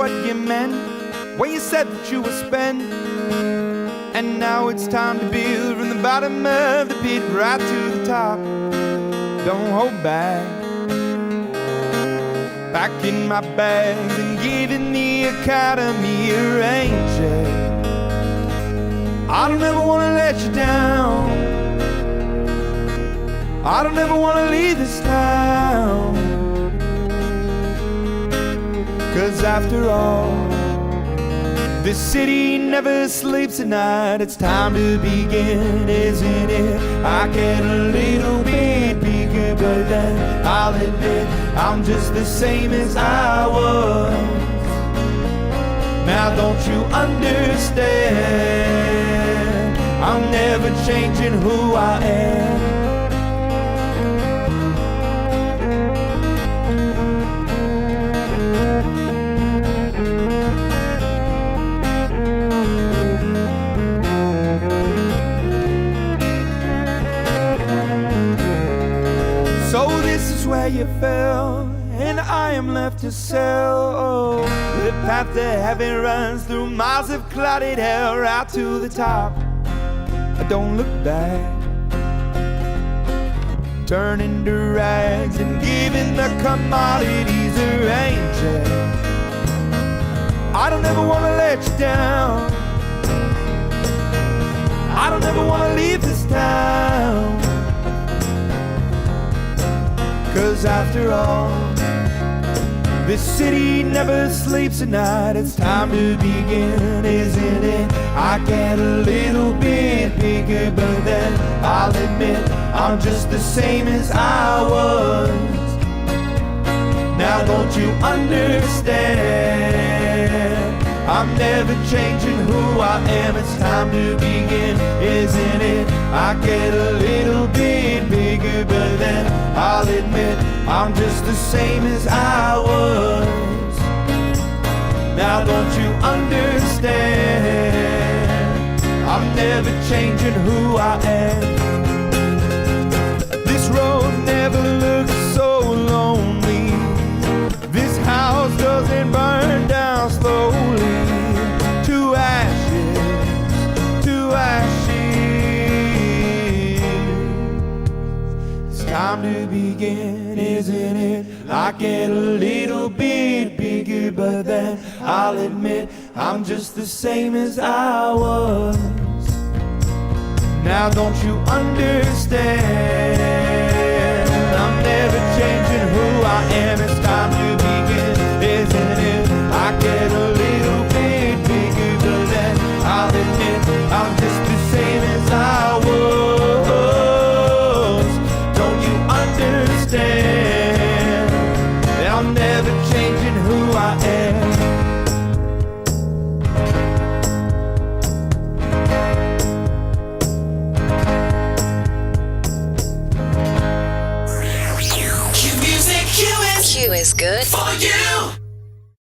what you meant when you said that you were spent. And now it's time to build from the bottom of the pit right to the top. Don't hold back. Packing my bags and giving the academy a rain check. I don't ever wanna let you down. I don't ever wanna leave this town. 'Cause after all, this city never sleeps at night. It's time to begin, isn't it? I get a little bit bigger, but then I'll admit I'm just the same as I was. Now don't you understand? I'm never changing who I am. So this is where you fell, and I am left to sell. Oh, the path to heaven runs through miles of clouded hell, right to the top. I don't look back, turning to rags and giving the commodities a rain check. I don't ever wanna let you down. I don't ever wanna leave this town. 'Cause after all, this city never sleeps at night. It's time to begin, isn't it? I get a little bit bigger, but then I'll admit I'm just the same as I was. Now don't you understand? I'm never changing who I am. It's time to begin, isn't it? I get a little bit bigger, but then I'll admit I'm just the same as I was. Now don't you understand? I'm never changing who I am. This road never looks so lonely. This house doesn't burn down slowly. To ashes, to ashes. It's time to begin, isn't it? I get a little bit bigger, but then I'll admit I'm just the same as I was. Now don't you understand? I'm never changing who I am. It's